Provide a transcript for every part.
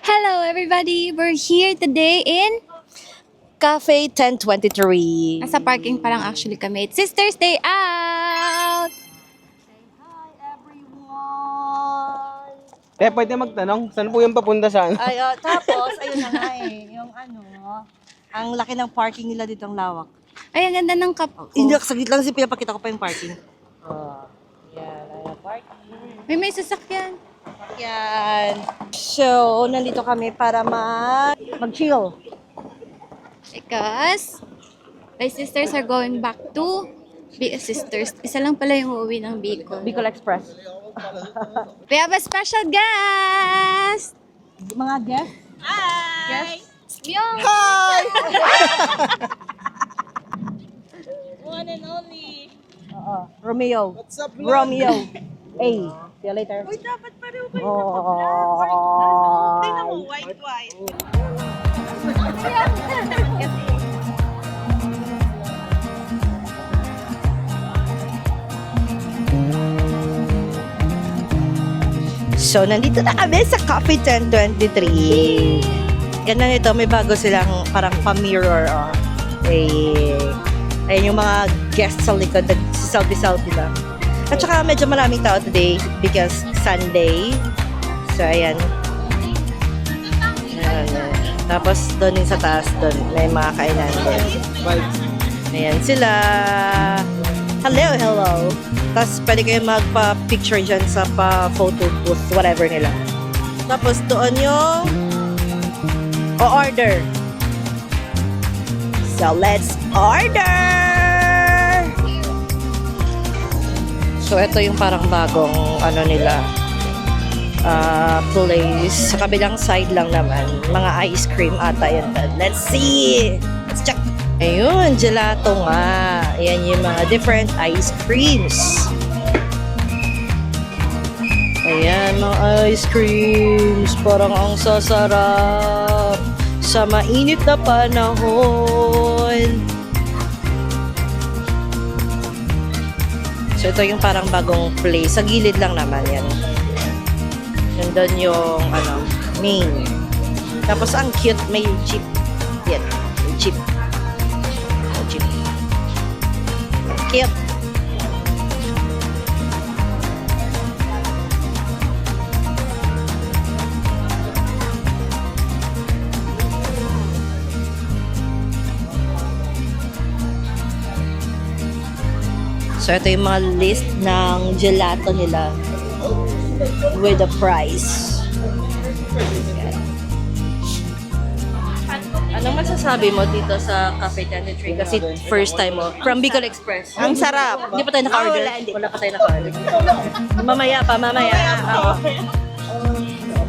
Hello everybody! We're here today in Cafe 1023. nasa parking pa lang actually kami. It's Sister's Day Out! Hi everyone! Pwede magtanong, saan po yung papunta saan? Ay, tapos, ayun na nga yung ang laki ng parking nila dito ang lawak. Ay, ang ganda ng cup ko. Hindi, saglit lang kasi pinapakita ko pa yung parking. Yan, ayan, parking. May sasakyan. Yan. So, nandito kami para mag-chill. Because my sisters are going back to sisters. Isa lang pala yung uuwi ng Bicol. Bicol Express. We have a special guest! Mga guests? Hi! Myung! Hi! One and only. Romeo. What's up, Romeo. Hey, see you later. Uy, dapat pareho kayo Oh. Tingnan mo, white. So, nandito na kami sa Coffee 1023. Ganda nito, may bago silang parang pa-mirror. Ayun yung mga guests sa likod, nag-selfie-selfie lang. At saka medyo maraming tao today because Sunday. So, ayan. Tapos, doon din sa taas, doon may mga kainan din. Ayan sila. Hello. Tapos, pwede kayo magpa-picture dyan sa pa-photo booth, whatever nila. Tapos, doon yung o-order. So, let's order! So, ito yung parang bagong nila place. Sa kabilang side lang naman, mga ice cream ata yun. Let's see! Let's check! Ayun, gelato nga. Ayan yung mga different ice creams. Ayan, mga ice creams. Parang ang sasarap sa mainit na panahon. So, ito yung parang bagong place. Sa gilid lang naman yan. Nandun yung, main. Tapos, ang cute. May jeep. Yan. May jeep. May jeep. Cute. So, ito yung mga list ng gelato nila with the price. Yan. Anong masasabi mo dito sa Cafe 1023? Kasi first time mo. From Bicol Express. Ang sarap. Hindi pa tayo naka-order? Wala pa tayo naka-order. Mamaya. Oo.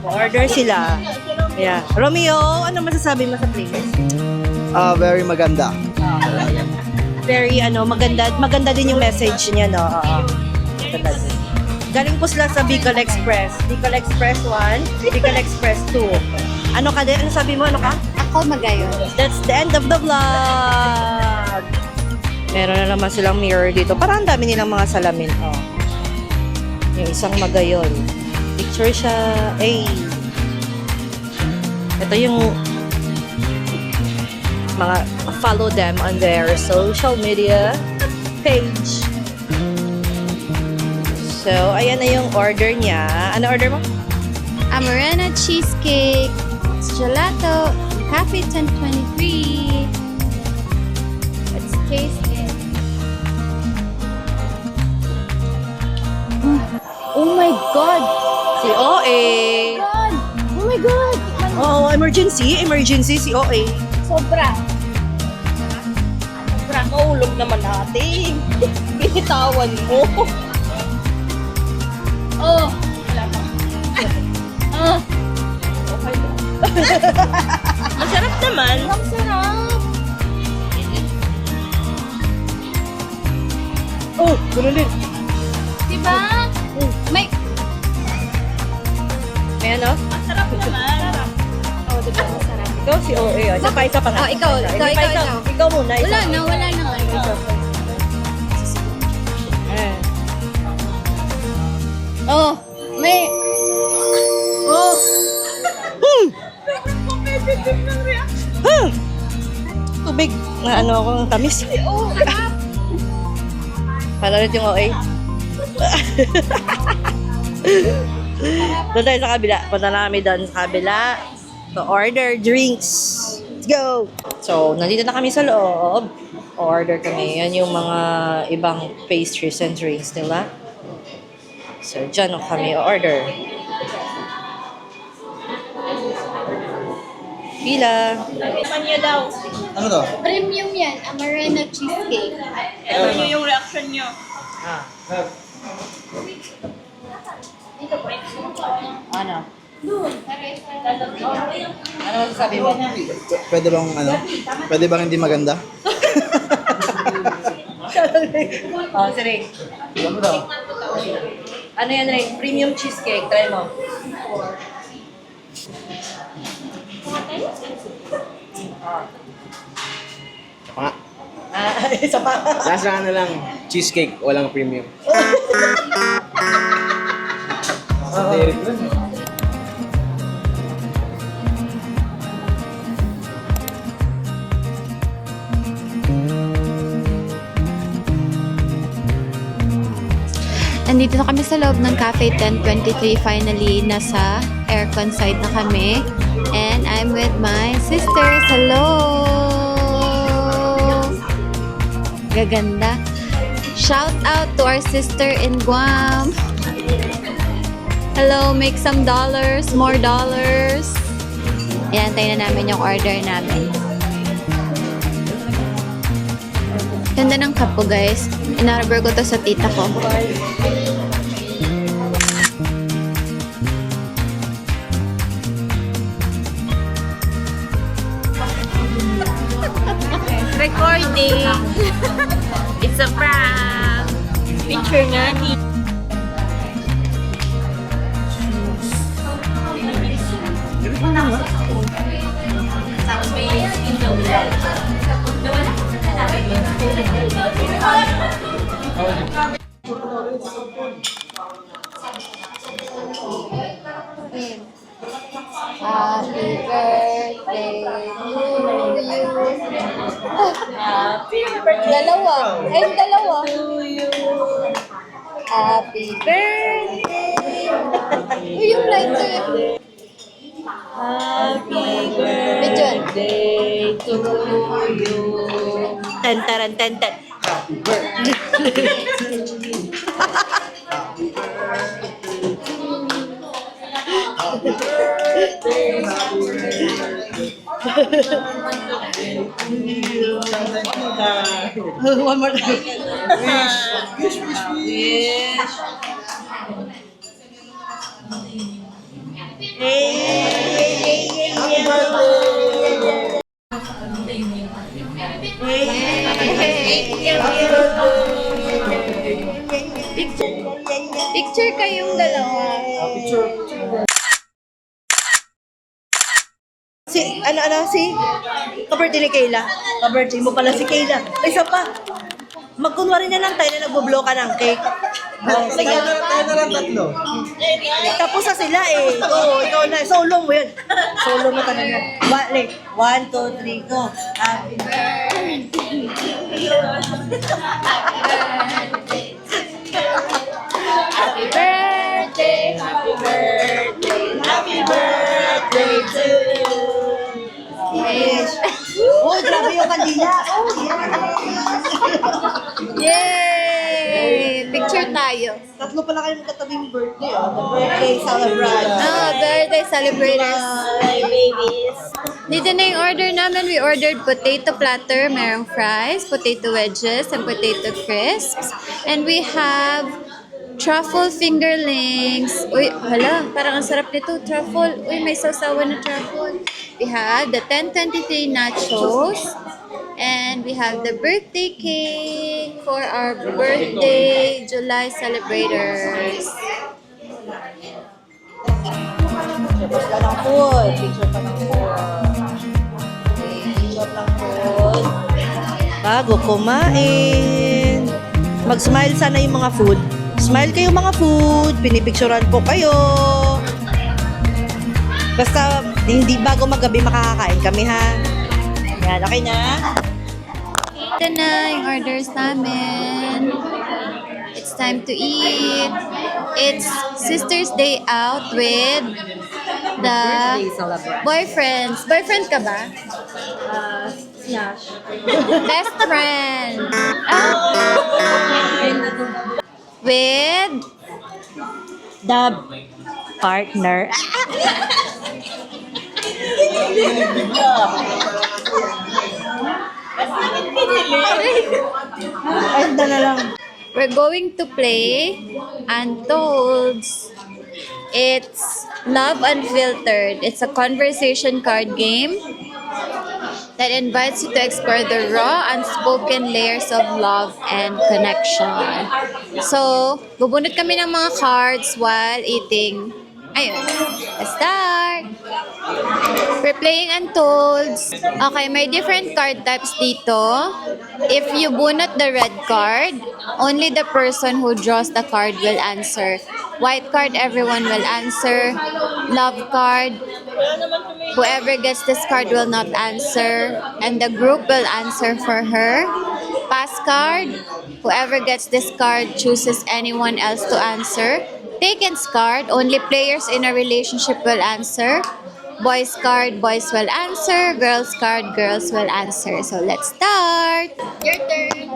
Order sila. Yeah. Romeo, ano masasabi mo sa place? Very maganda. Very maganda din yung message niya, no? Maganda din. Galing po sila sa Bicol Express. Bicol Express 1, Bicol Express 2. Ano ka din? Ano sabi mo? Ano ka? Ako magayon. That's the end of the vlog! Meron na naman silang mirror dito. Parang ang dami nilang mga salamin. Yung isang magayon. Picture siya. Ay! Ito yung mga follow them on their social media page. So, ayan na yung order niya. Ano order mo? Amarena cheesecake, gelato, Cafe 1023. Let's taste it. Oh my God! Si OA. God! Oh my God! Oh, emergency si OA. Sobra! Sobrang maulog naman natin. Binitawan mo. Oh! Oh! Okay lang. Masarap naman. Ang sarap! Oh, ganun din. Diba? May... May ano? Masarap naman. Oh, diba? Masarap. Ikaw si OA. Isa pa nga. Oh, ikaw. Ikaw muna. Wala na. Oh, may... Oh! tubig na ano akong tamis. Oo, harap. Para ulit yung OA. Doon tayo sa kabila. Punta na kami doon sa kabila to order drinks. Let's go! So, nandito na kami sa loob. Order kami. Yan yung mga ibang pastries and drinks nila. So, dyan kami order. Pila. Panya daw. Ano to? Premium yan. Amarena cheesecake. Ito nyo yung reaction nyo. Ah. Ano? Ano masasabi mo? Pwede bang ano? Pwede bang hindi maganda? Oh, si Ray. Ano daw? Ano yan, Ray? Premium cheesecake. Try mo. Pa. Isa pa. Lasa na lang, cheesecake, walang premium. Nandito na kami sa loob ng Cafe 1023. Finally, nasa aircon side na kami. And I'm with my sisters. Hello! Gaganda. Shout out to our sister in Guam. Hello, make some dollars, more dollars. Ayan, tayo na namin yung order namin. Ganda ng cup ko, guys. In-order ko to sa tita ko. Recording. It's a prank. Picture nga ni. Happy birthday to you. Dalawa. Ay, dalawa. Happy birthday. Uy, yung lighter. Happy birthday to you. Ten, taran, ten, ten. One more time. Wish. Picture kayong dalawa. Si ka-birthday ni Kayla. Ka-birthday mo pala si Kayla. Ay, isa pa. Magkunwari na lang tayo na nagbo-blow ka ng cake. Oh, sige. Tayo na lang tatlo. Tapos na sila eh. Oo, ikaw na. Solo mo yun. Solo mo talaga. Like, 1, 2, 3, go. Happy Happy birthday. Happy birthday. Happy birthday to you. Yes. Oh, grabe yung kandila. Oh, Yay! Picture tayo. Tatlo pala kayo magkatabing birthday. Oh. The birthday celebrant. Birthday celebrators. Hi, babies. Dito na yung order namin. We ordered potato platter, merong fries, potato wedges, and potato crisps. And we have truffle fingerlings. Uy, hala, parang ang sarap nito, truffle. Uy, may sausawan na truffle. We have the 1023 nachos. And we have the birthday cake for our birthday July celebrators. Tapos ka ng food. Picture ka ng food. Picture ng food. Bago kumain. Mag-smile sana yung mga food. Smile kayo mga food. Pinipicturean po kayo. Basta hindi bago magabi makakakain kami ha. Yan, okay na? Ito na yung orders namin. It's time to eat. It's Sister's Day Out with the boyfriends. Boyfriend ka ba? Yash. Best friend. With The partner. Ay, na lang. we're going to play Untolds. It's Love Unfiltered. It's a conversation card game that invites you to explore the raw, unspoken layers of love and connection. So, bubunot kami ng mga cards while eating. Ayun. Let's start! We're playing Untolds. Okay, may different card types dito. If you bunot the red card, only the person who draws the card will answer. White card, everyone will answer. Love card, whoever gets this card will not answer. And the group will answer for her. Pass card, whoever gets this card chooses anyone else to answer. Taken's card, only players in a relationship will answer. Boys card, boys will answer. Girls card, girls will answer. So let's start. Your turn.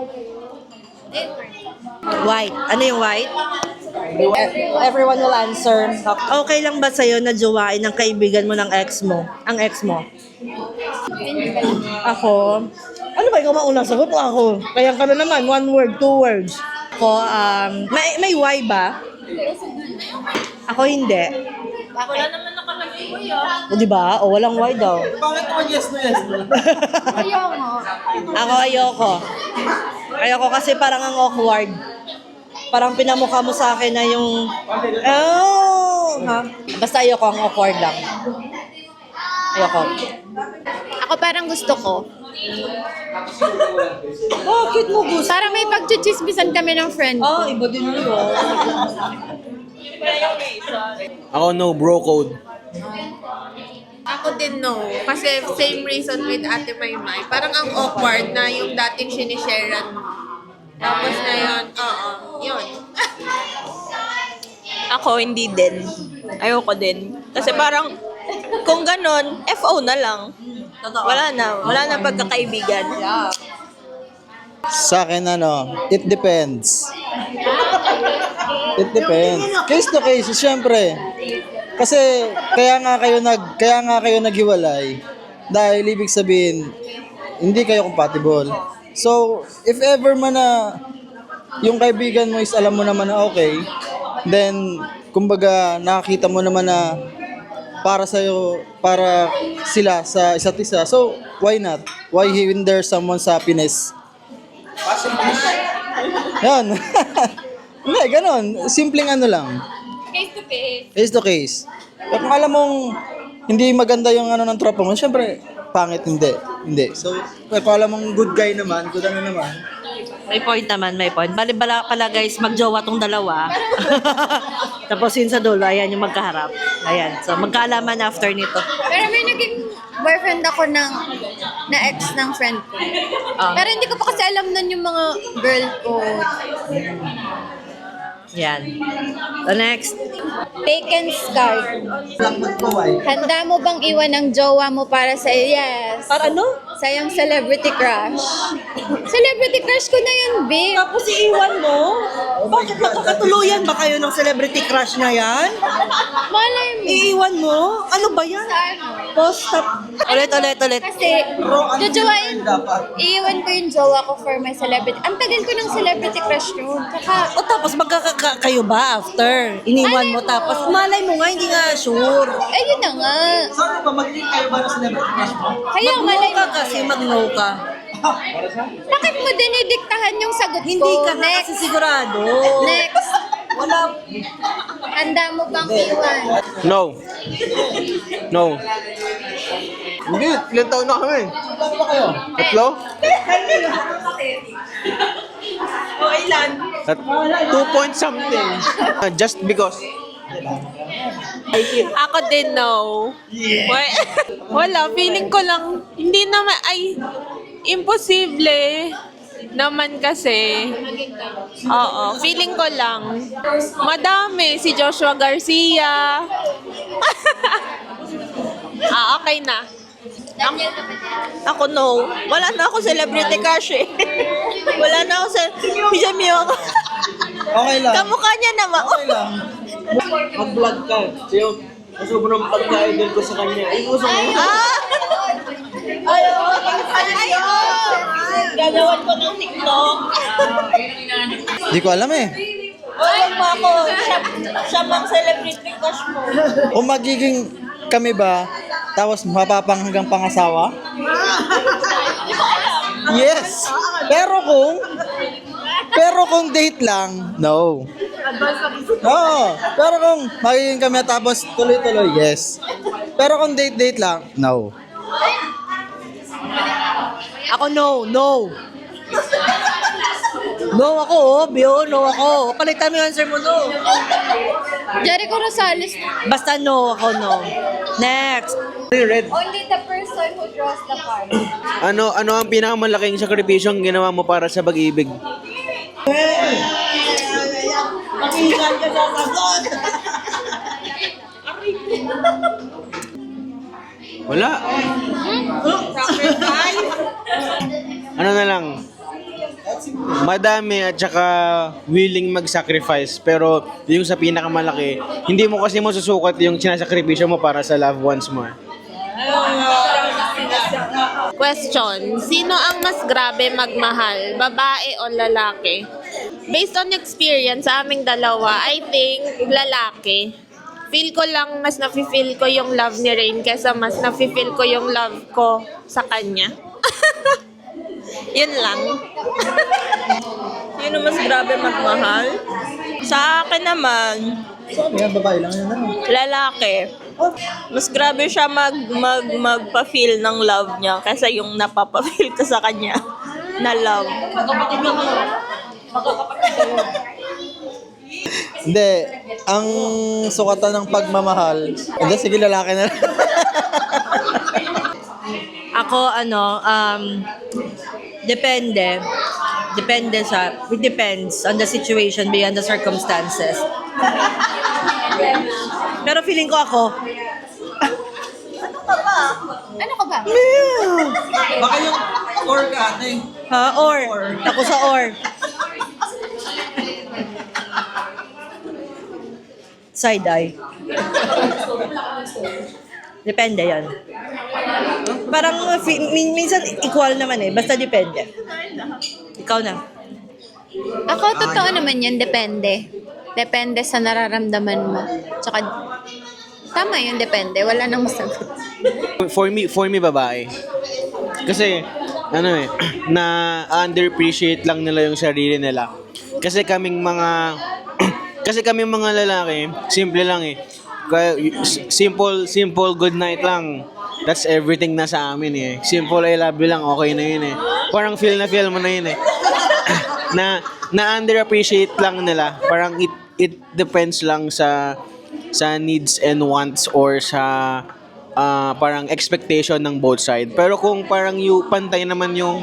White. Ano yung white? Everyone will answer. Okay lang ba sa'yo na jowain ng kaibigan mo ng ex mo? Ang ex mo? Ako? Ano ba? Ikaw maunang sagot o ako? Kaya ka na naman. 1 word, 2 words. Ako, may why ba? Ako hindi. Wala naman nakalagay ko yun. O diba? O walang why daw. Bakit naman yes na yes na? Ako ayoko. Ayoko kasi parang ang awkward. Parang pinamukha mo sa akin na yung... Oh! Ha? Basta ayoko, ang awkward lang. Ayoko. Ako parang gusto ko. Bakit mo gusto? Parang may pagchichismisan kami ng friend ko. Ah, iba din yun. Ako no, bro code. Ako din no. Kasi same reason with Ate Maymay. Parang ang awkward na yung dating sinisharean mo. Tapos ngayon, oo, yun. Ako, hindi din. Ayoko din. Kasi parang, kung ganon, FO na lang. Wala na pagkakaibigan. Sa akin it depends. It depends. Case to case, syempre. Kasi kaya nga kayo naghiwalay dahil ibig sabihin hindi kayo compatible. So, if ever man na yung kaibigan mo is alam mo naman na okay, then kumbaga nakakita mo naman na para sila sa isa't isa. So, why not? Why hinder someone's happiness? Yan. Hindi, ganon. Simpleng ano lang. Face to face. Case to case. At kung alam mong hindi maganda yung ano ng tropa mo, syempre, pangit hindi. Hindi. So, kung alam mong good guy naman, good ano naman, May point naman, may point. Bali pala guys, magjowa tong dalawa. Tapos yun sa dulo, ayan yung magkaharap. Ayan. So, magkaalaman after nito. Pero may naging boyfriend ako na ex ng friend ko. Pero hindi ko pa kasi alam nun yung mga girl ko. Yan. The next. Taken's card. Handa mo bang iwan ang jowa mo para sa yes? Para ano? Sayang celebrity crush. Celebrity crush ko na yun, babe. Tapos iiwan mo? Bakit magkakatuluyan ba kayo ng celebrity crush na yan? Malay mo. Iiwan mo? Ano ba yan? Post up. Ulit. Kasi, jojowain, iiwan ko yung jowa ko for my celebrity. Ang tagal ko ng celebrity crush yun. Kaka, O tapos kayo ba after? Iniwan mo tapos malay mo nga, hindi nga sure. ayun na nga. Saan ba magiging kayo ba ng celebrity crush mo? Kaya Mag-no malay ka mo. kasi, mag-no ka. Bakit mo dinidiktahan yung sagot ko? Hindi ka na Next. kasi sigurado. Next. Wala. Handa mo bang iwan? No. No. Hindi, ilan taon na kami? Tatlo? O ilan? At 2 point something. Just because. Ako din no. Wala, feeling ko lang, hindi naman, ay, Imposible naman kasi. Oo, feeling ko lang. Madami. Si Joshua Garcia. Okay na. Ako no. Wala na ako celebrity crush eh. Wala na ako sa... Pijamio ako. Okay lang. Kamukha niya naman. Okay lang. Mag-vlog ka. Siyo, sobrang pagka-idol ko sa kanya. Ay, gusto mo. Gagawan ko ng TikTok. Di ko alam eh. Alam mo ako, siya bang celebrity crush mo? Kung magiging kami ba, tapos mapapang hanggang pangasawa? Yes! Pero kung date lang, no. Oo. Pero kung magiging kami tapos tuloy-tuloy, yes. Pero kung date lang, no. Ako no. No ako, Bio. No ako. Palitan mo yung answer mo, no. Jericho Rosales. Basta no ako, no. Next. Red. Only the person who draws the card. Ano ang pinakamalaking sakripisyong ginawa mo para sa pag-ibig? Pakinggan ka sa sagot. Wala. Ano na lang? Madami at saka willing mag-sacrifice, pero yung sa pinakamalaki, hindi mo kasi masusukat yung sinasakripisyo mo para sa loved ones mo. Question, sino ang mas grabe magmahal? Babae o lalaki? Based on experience sa aming dalawa, I think lalaki. Feel ko lang mas nafe-feel ko yung love ni Rain kesa mas nafe-feel ko yung love ko sa kanya. Yun lang. Sino mas grabe magmahal? Sa akin naman, Yan, babae lang yan. Ano? lalaki. Mas grabe siya magpa-feel ng love niya kaysa yung napapa-feel ko sa kanya na love. Hindi. Ang sukatan ng pagmamahal, hindi, sige, lalaki na lang. Ako, depende. It depends on the situation beyond the circumstances. Pero feeling ko ako, Ano ka ba? Baka yung or ka, ate. or. Ako sa or. Side eye. Depende yan. Parang minsan equal naman eh. Basta depende. Ikaw na. Ako, totoo naman yun. Depende. Depende sa nararamdaman mo. Tsaka, tama yun, depende. Wala nang masagot. For me babae. Kasi na underappreciate lang nila yung sarili nila. Kasi kaming mga lalaki, simple lang eh. Simple good night lang. That's everything na sa amin eh. Simple I love you lang, okay na yun eh. Parang feel mo na yun eh. na underappreciate lang nila. Parang it depends lang sa needs and wants or sa parang expectation ng both side. Pero kung parang pantay naman yung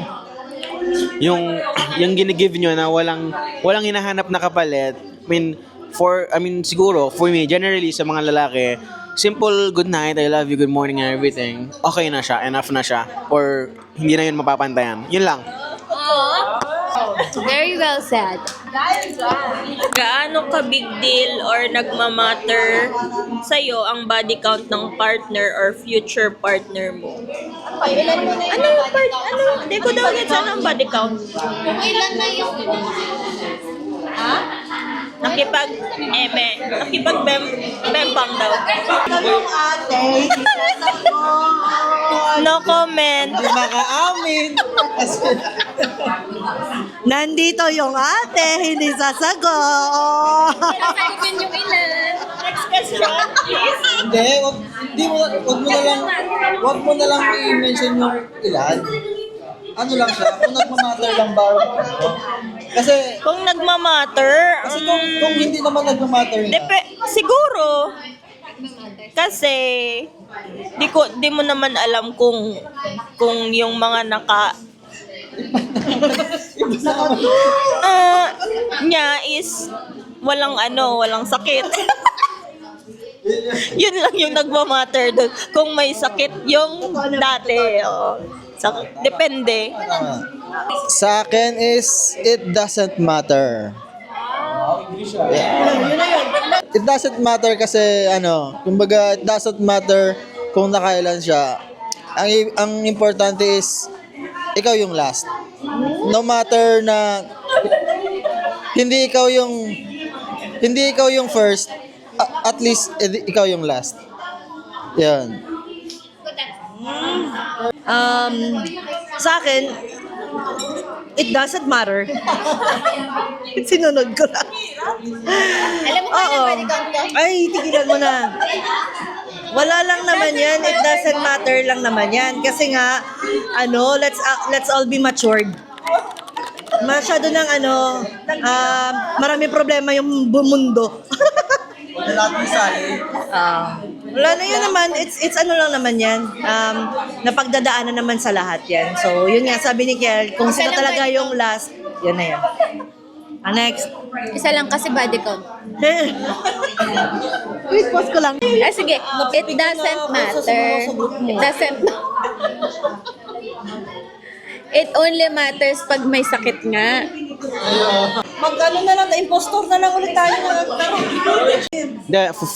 ginigive nyo na walang hinahanap na kapalit, siguro for me generally sa mga lalaki, simple good night, I love you, good morning and everything, okay na siya, enough na siya, or hindi na yun mapapantayan. Yun lang. Very well said. Gaano ka big deal or nagmamatter sa'yo ang body count ng partner or future partner mo? Hindi ko daw get saan ang body count. Ilan na yung... Nakipag-bembang daw. No comment. Hindi makaamin. Nandito yung ate, hindi sasagot. Sagutin yung ilan. Next question, please. Hindi, wag mo na lang i-mention yung ilan. Ano lang siya, kung nagmamatter lang ba or ano. Kasi Kung nagmamatter, kung hindi naman nagmamatter na. siguro. Kasi di mo naman alam kung yung mga Niya is walang sakit. Yun lang yung nagmamatter doon. Kung may sakit yung dati. Depende. Sa akin is, it doesn't matter. It doesn't matter kasi, kumbaga, it doesn't matter kung nakailan siya. Ang importante is, ikaw yung last. No matter na, hindi ikaw yung first, at least, ikaw yung last. Yan. Sa akin, it doesn't matter. Sinunod ko lang. Alam mo Oo. Ay, tigilan mo na. Wala lang naman yan. It doesn't matter lang naman yan. Kasi nga, let's all be matured. Masyado ng maraming problema yung mundo. Wala na yun naman. It's lang naman yan. Napagdadaanan naman sa lahat yan. So, yun nga, sabi ni Kiel, kung sino talaga yung last, yan na yan. Next. Isa lang kasi body count. Wait, pause ko lang. Sige. It doesn't matter. It doesn't It only matters pag may sakit nga. Magkano na lang, impostor na lang ulit tayo.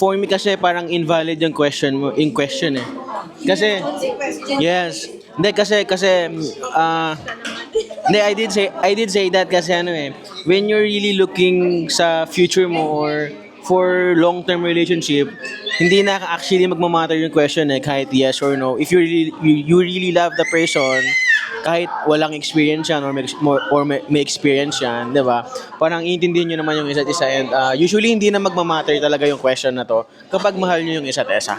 For me kasi parang invalid yung question mo, in question eh. Kasi, yes. Hindi kasi, hindi, I did say that kasi when you're really looking sa future mo or for long-term relationship, hindi na actually magmamatter yung question kahit yes or no. If you really love the person, kahit walang experience yan or may experience yan, di ba? Parang iintindihin nyo naman yung isa't isa and usually hindi na magmamatter talaga yung question na to kapag mahal nyo yung isa't isa.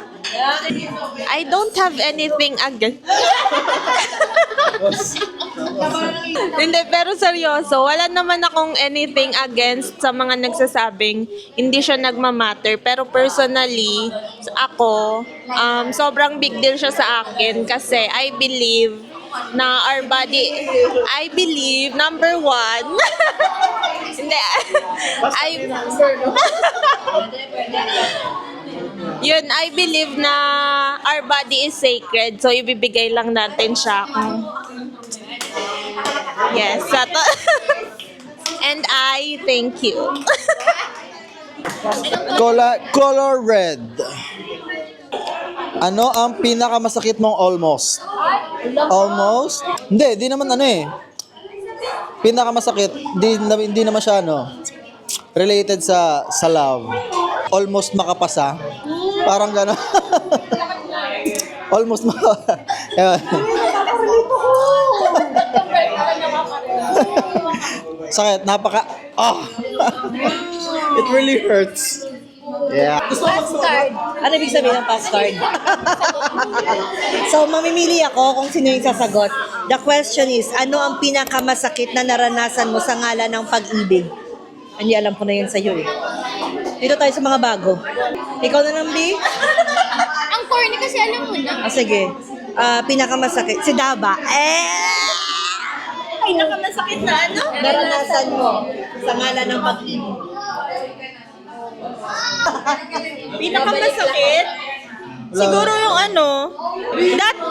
I don't have anything against. Hindi, pero seryoso, wala naman akong anything against sa mga nagsasabing hindi siya nagmamatter. Pero personally, ako, sobrang big deal siya sa akin kasi I believe na our body, I believe, number one, hindi, I believe na our body is sacred, so ibibigay lang natin siya. Yes, and I thank you. Color red. Ano ang pinakamasakit mong almost? Almost? Hindi, di naman pinakamasakit, hindi naman siya related sa love. Almost makapasa. Parang gano'n. Almost makapasa. Sakit, it really hurts. Yeah. Pass card. Ano ibig sabihin ng pass card? So, mamimili ako kung sino yung sasagot. The question is, ano ang pinakamasakit na naranasan mo sa ngalan ng pag-ibig? Hindi, alam ko na yun sa'yo eh. Dito tayo sa mga bago. Ikaw na lang, B? Ang corny kasi alam mo na. Sige. Pinakamasakit. Si Daba. Pinakamasakit na Naranasan mo sa ngalan ng pag-ibig. Pinakamasakit? Siguro yung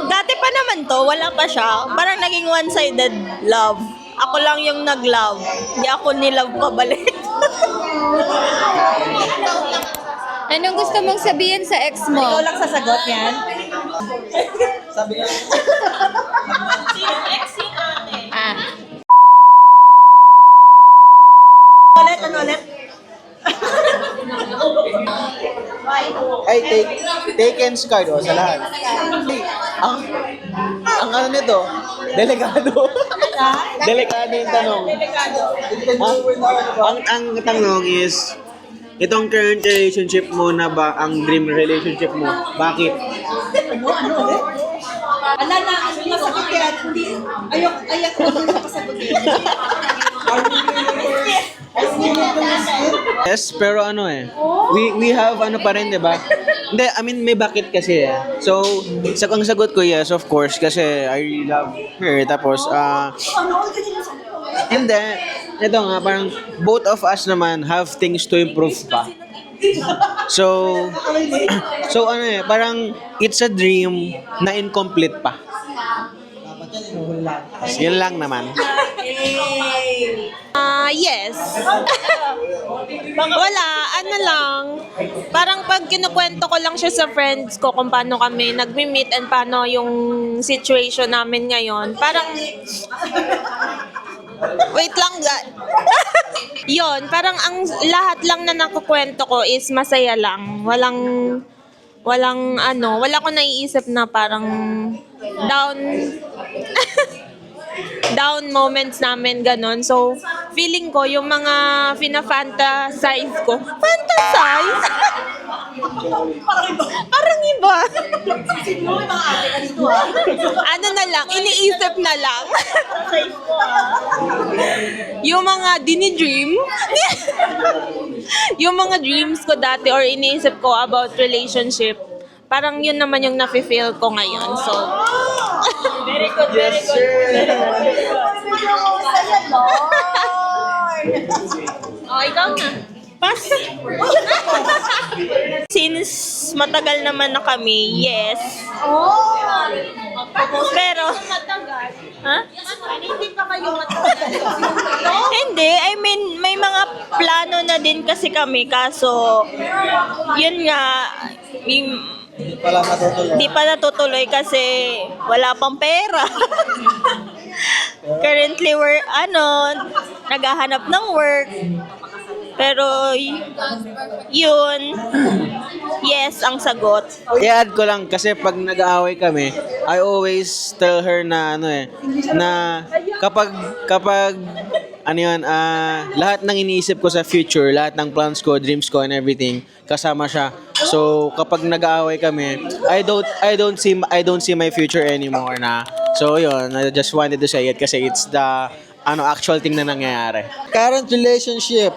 dati pa naman to, wala pa siya. Parang naging one-sided love. Ako lang yung nag-love. Hindi ako nilove pabalik. Anong gusto mong sabihin sa ex mo? Ikaw lang sasagot yan. Sabi niya. Ulit? Ay, taken card sa lahat. Ang ano nito, delikado. Delikado yung tanong. Ang tanong is, itong current relationship mo na ba ang dream relationship mo? Bakit? Ala na, masakit yan. Ayak ko kasagutin. Yes, pero we have pa rin, 'di ba? Hindi, I mean, may bakit kasi eh. So, ang sagot ko, yes, of course, kasi I really love her. Tapos, hindi. Ito nga, parang both of us naman have things to improve pa. So, ano eh, parang it's a dream na incomplete pa. Yun lang naman. Yes. Wala, ano lang. Parang pag kinukwento ko lang siya sa friends ko kung paano kami nagmi-meet and paano yung situation namin ngayon. Parang, wait lang, Yon, parang ang lahat lang na nakukwento ko is masaya lang. Wala ko naiisip na parang down down moments namin ganon. So, feeling ko yung mga fina-fantasize ko. Fantasize? Parang iba. Ano na lang, iniisip na lang. Yung mga dinidream. Yung mga dreams ko dati or iniisip ko about relationship. Parang yun naman yung nafe-feel ko ngayon. So, very good, very good. Oh, ikaw na. Pass. Since matagal naman na kami, yes. Pero, ha? Hindi pa kayo matagal. Hindi, I mean, may mga plano na din kasi kami, kaso, yun nga, di pa natutuloy kasi wala pang pera. Currently, we're, naghahanap ng work. Pero, yun, yes ang sagot. I-add ko lang kasi pag nag-aaway kami, I always tell her na na kapag lahat ng iniisip ko sa future, lahat ng plans ko, dreams ko and everything, kasama siya. So kapag nag-aaway kami, I don't see my future anymore na. So yun, I just wanted to say it kasi it's the actual thing na nangyayari. Current relationship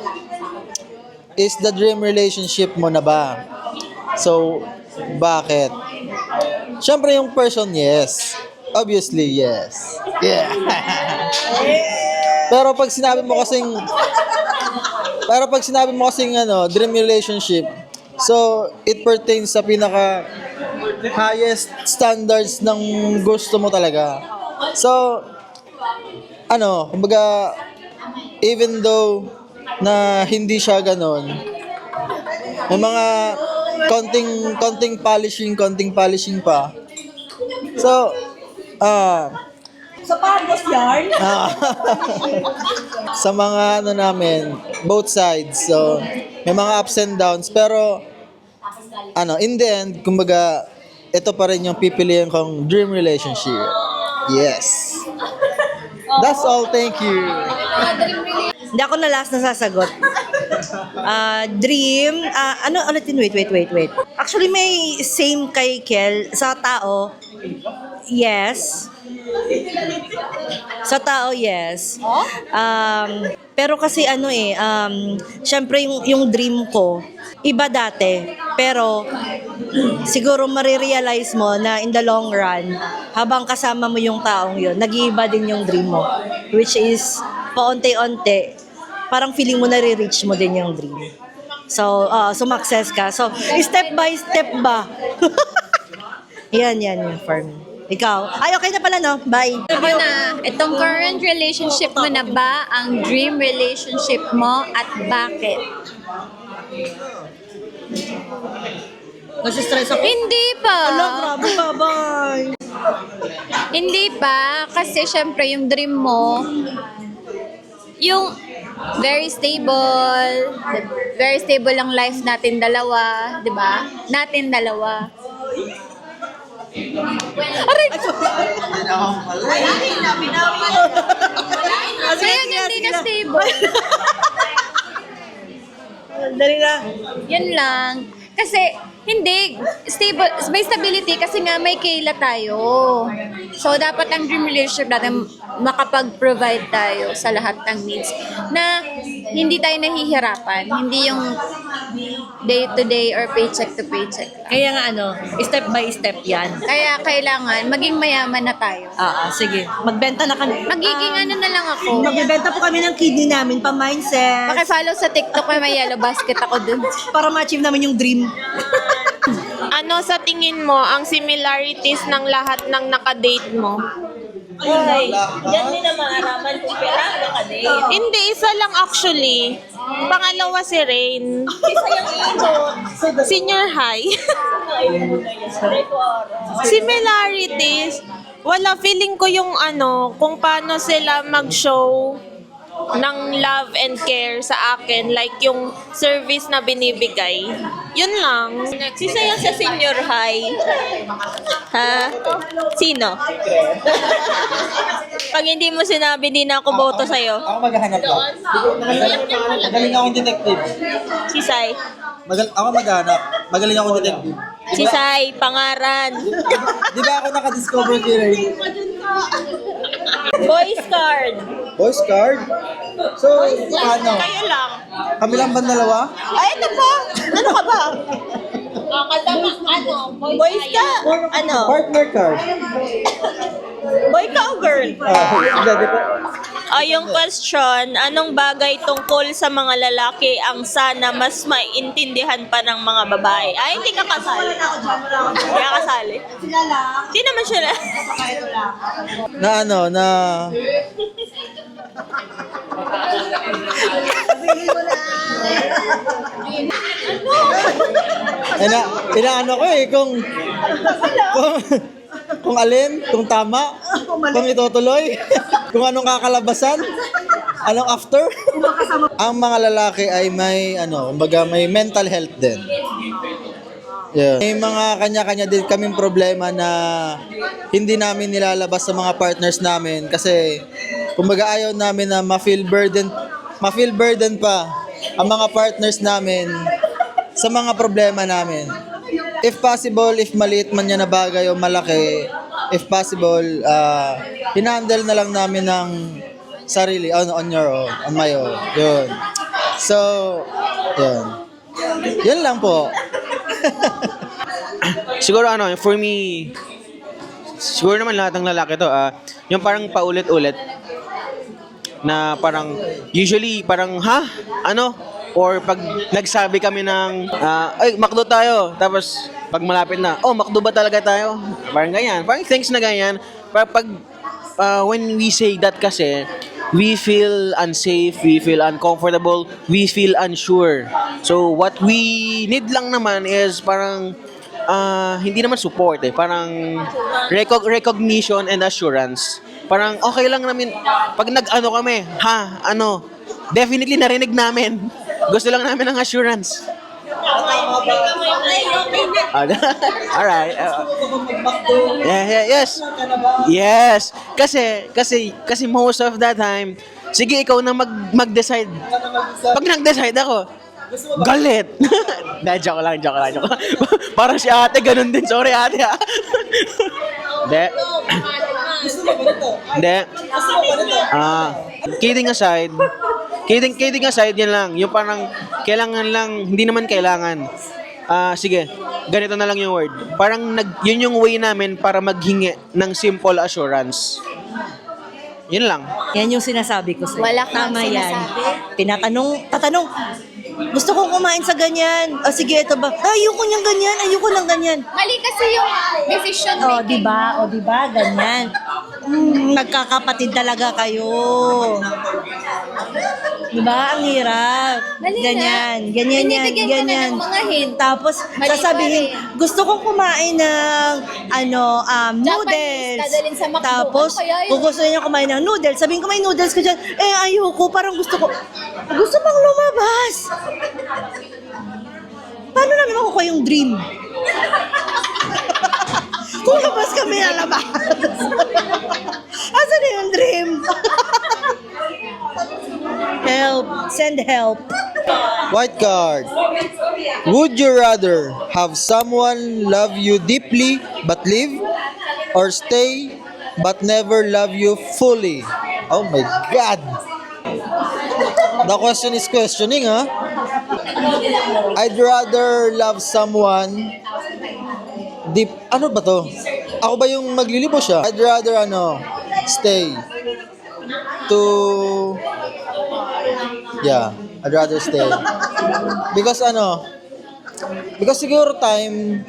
is the dream relationship mo na ba? So, bakit? Siyempre yung person, yes. Obviously, yes. Yeah. Pero pag sinabi mo kasing dream relationship, so it pertains sa pinaka highest standards ng gusto mo talaga. So, kumbaga, even though na hindi siya ganon, may mga konting polishing pa. So, sa Pagos yarn? Sa mga namin, both sides. So, may mga ups and downs. Pero, in the end, kumbaga, ito pa rin yung pipiliin kong dream relationship. Yes. That's all. Thank you. Hindi ako na last na sasagot. Dream, ulitin, wait. Actually, may same kay Kel. Sa tao, yes. Sa tao, yes. Pero kasi syempre yung dream ko, iba dati. Pero, siguro marirealize mo na in the long run, habang kasama mo yung taong yun, nag-iiba din yung dream mo. Which is, paunti-unti, parang feeling mo nare-reach mo din yung dream. So, sumakses ka. So, step by step ba? yan yung for me. Ikaw? Ay, okay na pala, no? Bye. Ako na, itong current relationship mo na ba ang dream relationship mo at bakit? Nasi-stress ako. Hindi pa. Grabe ka, bye. Hindi pa. Kasi syempre yung dream mo, yung very stable ang life natin dalawa, di ba? Natin dalawa. Aray! So yun, hindi na stable. Dali na. Yun lang. Kasi, hindi, stable, may stability kasi nga may Kayla tayo. So, dapat ang dream relationship natin makapag-provide tayo sa lahat ng needs. Na, hindi tayo nahihirapan. Hindi yung day to day or paycheck to paycheck. Kaya nga step by step yan. Kaya kailangan maging mayaman na tayo. Sige. Magbenta na kami. Magiging ano na lang ako. Magbebenta po kami ng kidney namin, pa-mindset. Pakifollow sa TikTok, may yellow basket ako dun. Para ma-achieve namin yung dream. Ano sa tingin mo ang similarities ng lahat ng nakadate mo? Ay, yan din na maaraman kung kailangan ka din. Hindi, isa lang actually. Pangalawa si Rain. Isa yung ikot. Senior high. Ayaw mo na yan. Similarities. Wala, feeling ko yung kung paano sila mag-show ng love and care sa akin, like yung service na binibigay. Yun lang. Sisa yung sa senior high. Ha? Sino? Pag hindi mo sinabi, di na ako boto sa'yo. Ako maghahanap lang. Magaling akong detective. Si Sai. Ako maghahanap. Magaling akong detective. Si Sai, pangaran. Di ba ako nakadiscover kay Ray? Boys card. Boys card? So, ano? Kayo lang. Kami lang ba dalawa? Ay, ito po. Ano ka ba? Boys ka? Ano? Partner card. Boy ka o girl? Hindi po. Yung question, anong bagay tungkol sa mga lalaki ang sana mas maintindihan pa ng mga babae? Ay, hindi ka kasali. Hindi ka kasali. Hindi naman siya na. Na inaano ko kung alin, kung tama, kung itutuloy, kung anong kakalabasan, anong after. Ang mga lalaki ay kumbaga may mental health din. Yeah. May mga kanya-kanya din kaming problema na hindi namin nilalabas sa mga partners namin kasi kumbaga ayaw namin na ma-feel burden pa ang mga partners namin sa mga problema namin. If possible, if maliit man yan na bagay o malaki, if possible, hinandle na lang namin ng sarili, on my own. Yun. So, yun. Yun lang po. Siguro for me, siguro naman lahat ng lalaki to, yung parang paulit-ulit na parang usually parang or pag nagsabi kami ng ay McDo tayo, tapos pag malapit na, McDo ba talaga tayo? Parang ganyan, parang things na ganyan. Pag when we say that kasi we feel unsafe, we feel uncomfortable, we feel unsure. So what we need lang naman is parang hindi naman support parang recognition and assurance. Parang okay lang namin pag kami, definitely narinig namin. Gusto lang namin ng assurance. Alright. Yes. Kasi most of the time, sige ikaw na mag-decide. Pag nag-decide ako, galit. Joke lang. Parang si ate, ganun din. Sorry ate. Hindi. Kidding aside, yan lang. Yung parang, kailangan lang, hindi naman kailangan. Sige, ganito na lang yung word. Parang yun yung way namin para maghingi ng simple assurance. Yun lang. Yan yung sinasabi ko sa'yo. Wala kang Tama yan. sinasabi. Tatanong, gusto kong kumain sa ganyan. Sige, ito ba? Ayoko niyang ganyan, ayoko ng ganyan. Mali kasi yung decision making. Di ba? Ganyan. Nagkakapatid talaga kayo. Di ba? Ang hirap. Mali Ganyan na. yan, Binibigyan ka na ganyan. ng mga hint. Tapos, Mali sasabihin, pa rin. gusto kong kumain ng, noodles. dadalhin sa McDo. Tapos, Ano kaya yun? kung gusto niya kumain ng noodles, sabihin ko may noodles ko dyan. Ayoko, parang gusto pang lumabas. Paano namin makukuha yung dream? Kung labas kami lalabas. Asan na yung dream? Help. Send help. White card. Would you rather have someone love you deeply but leave, or stay but never love you fully? Oh my God! The question is questioning, ha? I'd rather love someone deep. Ano ba to? Ako ba yung maglilibo siya? I'd rather, stay to... Yeah, I'd rather stay. Because, because siguro time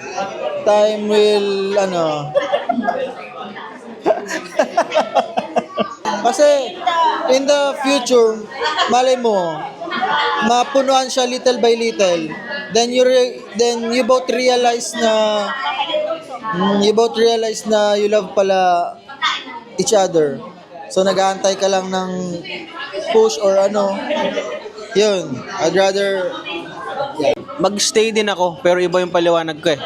will, kasi in the future, malay mo, mapunuan siya little by little. Then you both realize na you love pala each other. So nag-aantay ka lang ng push or Yun, I'd rather Mag-stay din ako, pero iba yung paliwanag ko eh.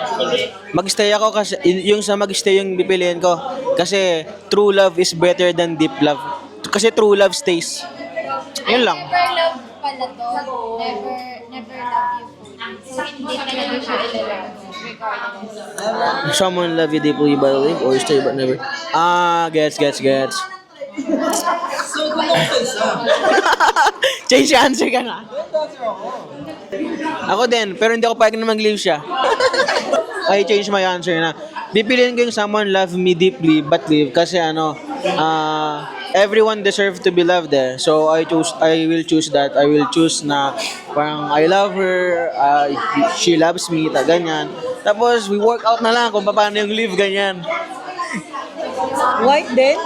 Mag-stay ako kasi, yung sa mag-stay yung pipiliin ko. Kasi true love is better than deep love. Kasi true love stays. Yun lang. Never love pala to. Never love you fully. So, hindi talaga siya ilalove. Regardless. Someone love you deeply but live or stay but never. Gets. Change your answer ka na. Ako din, pero hindi ako pwede na mag-leave siya. I change my answer na. Pipiliin ko yung someone love me deeply but live kasi everyone deserve to be loved eh. So I will choose that. I will choose na parang I love her, she loves me, ganyan. Tapos we work out na lang kung paano yung live, ganyan. White din?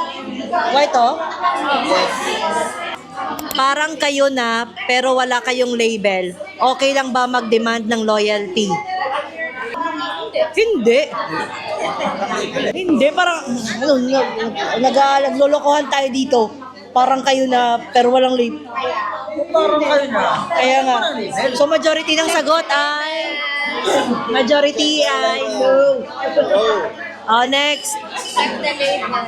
White Parang kayo na, pero wala kayong label. Okay lang ba mag-demand ng loyalty? Hindi. Hindi, parang naglolokohan tayo dito. Parang kayo na, pero walang label. parang kayo na. Kaya nga. So majority ng sagot ay no. Oh, next. Check the label.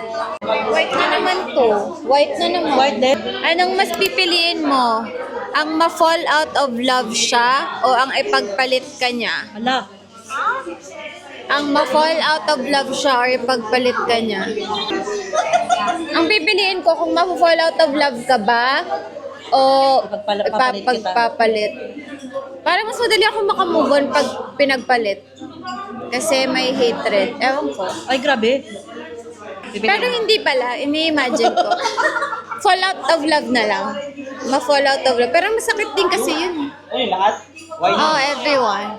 White na naman to. White na naman. White din. Anong mas pipiliin mo? Ang ma-fall out of love siya o ang ipagpalit ka niya? Ala. Ang ma-fall out of love siya or ipagpalit ka niya? Ang pipiliin ko kung ma-fall out of love ka ba o ipagpapalit. Para mas madali ako makamove on pag pinagpalit. Kasi may hatred. Ewan ko. Ay, grabe. Pero hindi pala. Ini-imagine ko. Fall out of love na lang. Ma-fall out of love. Pero masakit din kasi yun. Ano lahat? Oh, everyone.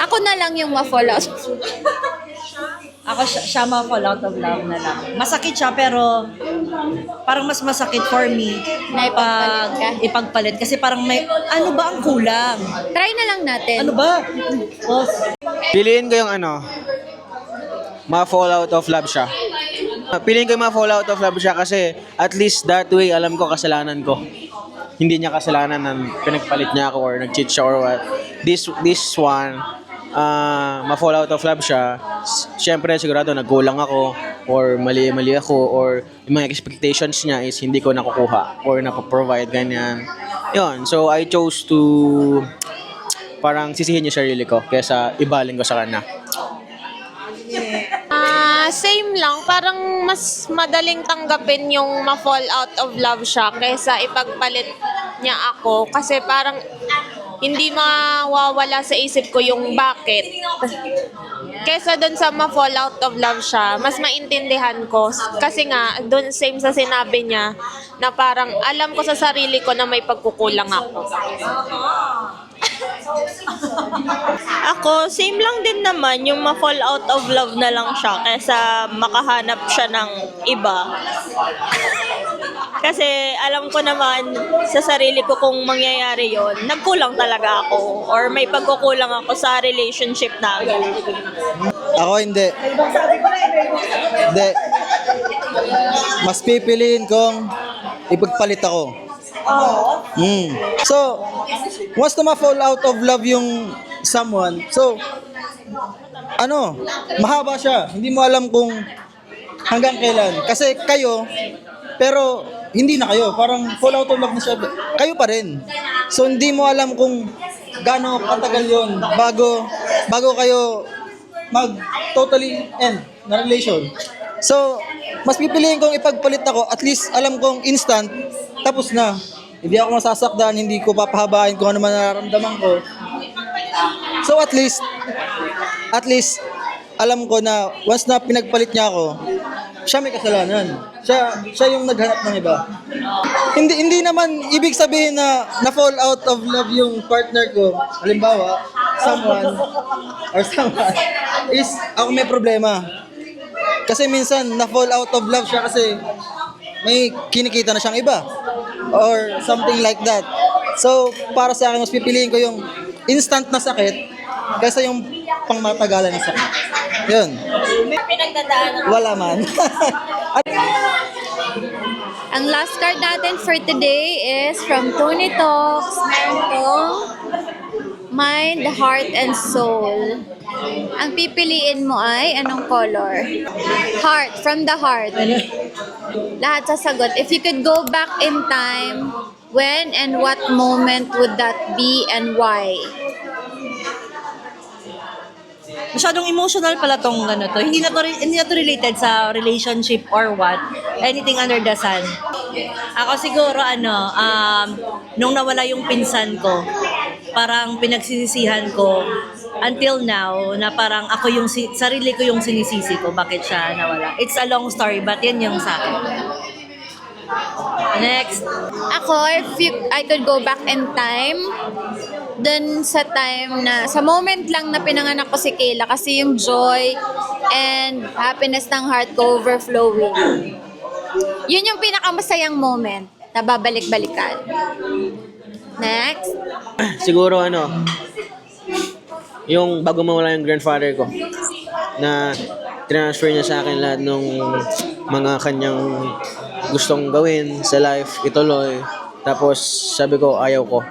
Ako na lang yung ma-fall out. Ako siya ma-fall out of love na lang. Masakit siya pero parang mas masakit for me Na ipagpalit ka. ipagpalit. Kasi parang may, ano ba ang kulang? Try na lang natin. Ano ba? Oh, Piliin ko yung ma-fall out of love siya. Piliin ko yung ma-fall out of love siya kasi at least that way alam ko kasalanan ko. Hindi niya kasalanan na pinagpalit niya ako or nag-cheat siya or what. This one, ma-fall out of love siya. Siyempre sigurado nagkulang ako or mali ako or yung mga expectations niya is hindi ko nakukuha or napaprovide ganyan. Yun, so I chose to parang sisihin yung sarili ko kaysa ibaling ko sa kanya. Same lang. Parang mas madaling tanggapin yung ma-fall out of love siya kaysa ipagpalit niya ako. Kasi parang hindi mawawala sa isip ko yung bakit. Kaysa dun sa ma-fall out of love siya, mas maintindihan ko. Kasi nga, dun same sa sinabi niya, na parang alam ko sa sarili ko na may pagkukulang ako. Ako, same lang din naman yung ma-fall out of love na lang siya kaysa makahanap siya ng iba. Kasi alam ko naman sa sarili ko kung mangyayari yon, nagkulang talaga ako or may pagkukulang ako sa relationship namin. Ako hindi. Hindi. Mas pipiliin kong ipagpalit ako. So, once na ma-fall out of love yung someone, so, mahaba siya. Hindi mo alam kung hanggang kailan. Kasi kayo, pero hindi na kayo. Parang fall out of love na siya. Kayo pa rin. So, hindi mo alam kung gaano katagal yun bago kayo mag-totally end na relation. So, mas pipiliin kong ipagpalit ako. At least, alam kong instant, tapos na. hindi ako masasaktan, hindi ko papahabain kung ano man nararamdaman ko. So at least, alam ko na once na pinagpalit niya ako, siya may kasalanan. Siya yung naghanap ng iba. Hindi naman ibig sabihin na na-fall out of love yung partner ko. Halimbawa, someone is ako may problema. Kasi minsan na-fall out of love siya kasi may kinikita na siyang iba or something like that. So, para sa akin, mas pipiliin ko yung instant na sakit kaysa yung pangmatagalan na sakit. Yun. Pinagdadaanan. Wala man. Ang last card natin for today is from Tony Talks. Meron pong Mind, Heart, and Soul. Ang pipiliin mo ay anong color? Heart, from the heart. Lahat sasagot. If you could go back in time, when and what moment would that be and why? Masyadong emotional pala tong ano to. Hindi na to related sa relationship or what. Anything under the sun. Ako siguro nung nawala yung pinsan ko, parang pinagsisisihan ko until now na parang ako yung sarili ko yung sinisisi ko bakit siya nawala. It's a long story but yan yung sa akin. Next. Ako, I could go back in time, dun sa time na, sa moment lang na pinanganak ko si Kayla kasi yung joy and happiness ng heart ko overflowing. Yun yung pinakamasayang moment na babalik-balikan. Next. Siguro yung bago mawala yung grandfather ko, na transfer niya sa akin lahat ng mga kanyang gustong gawin sa life, ituloy. Tapos sabi ko, ayaw ko.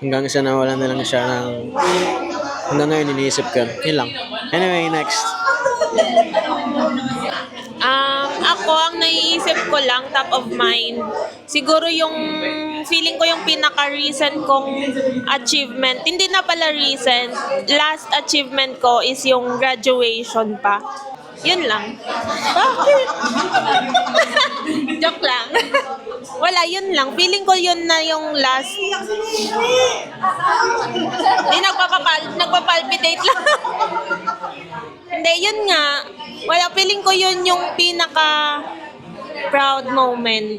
Hanggang sa nawala na lang siya ng... Hanggang ngayon, iniisip ko. Yun lang. Anyway, next. Ako, ang naiisip ko lang, top of mind, siguro yung feeling ko yung pinaka-recent kong achievement, hindi na pala recent, last achievement ko is yung graduation pa. Yun lang. Bakit? Joke lang. Wala, yun lang. Feeling ko yun na yung last. Hindi, nagpapalpitate lang. Hindi, yun nga. Wala, feeling ko yun yung pinaka proud moment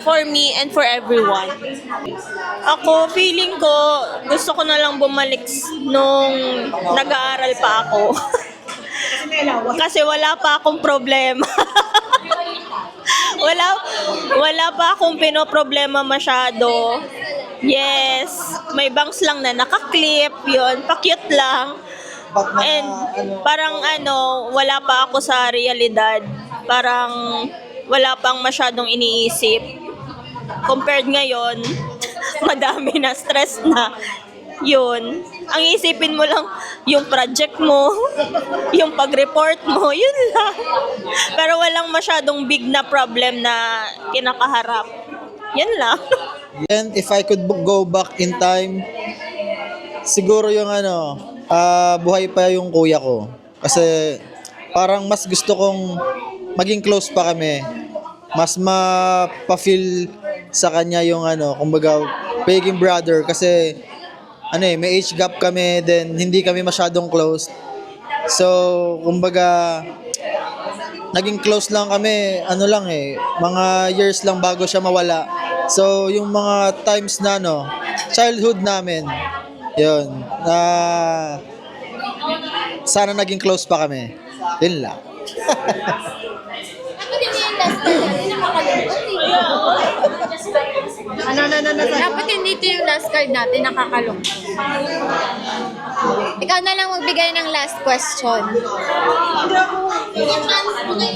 for me and for everyone. Ako, feeling ko, gusto ko na lang bumalik nung nag-aaral pa ako. Kasi wala pa akong problema. wala pa akong pinoproblema masyado. Yes, may bangs lang na nakaklip, yun, pa-cute lang. And parang wala pa ako sa realidad. Parang wala pang masyadong iniisip. Compared ngayon, madami na, stress na. Yun. Ang isipin mo lang yung project mo, yung pag-report mo, yun lang. Pero walang masyadong big na problem na kinakaharap. Yan lang. And if I could go back in time, siguro yung buhay pa yung kuya ko. Kasi parang mas gusto kong maging close pa kami. Mas mapa-feel sa kanya yung kumbaga, pagiging brother. Kasi may age gap kami, then hindi kami masyadong close. So, kumbaga, naging close lang kami, mga years lang bago siya mawala. So, yung mga times na, childhood namin, yun, sana naging close pa kami. Yun lang. Dapat hindi ito yung last card natin, nakakalungkot. Ikaw na lang magbigay ng last question.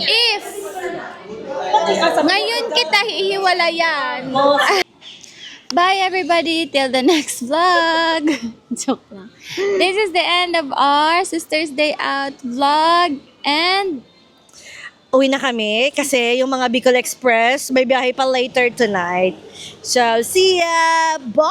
If ngayon kita hihiwalayan. Bye everybody, till the next vlog. Joke lang. This is the end of our Sisters Day Out vlog and Uwi na kami kasi yung mga Bicol Express may biyahe pa later tonight. So, see ya! Bye!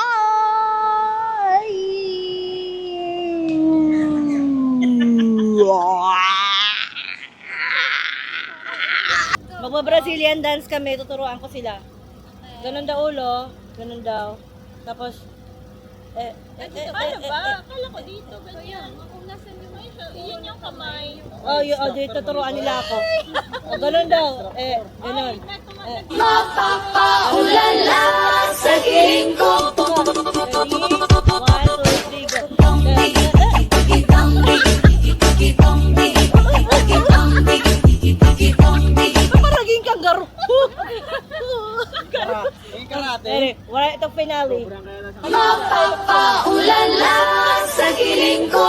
Magba-Brazilian dance kami, tuturuan ko sila. Ganun daw ulo. Ganun daw. Tapos, Paano ba? Akala ko dito. Ganyan. Kung nasan yung may yun yung kamay. dito turuan nila ako. Ganun daw. Ganun. Ulala sa giling ko. Ready? 1, 2, 3, go. Paraging kangaroo. Ready? Wala itong finale. Ulala sa giling ko.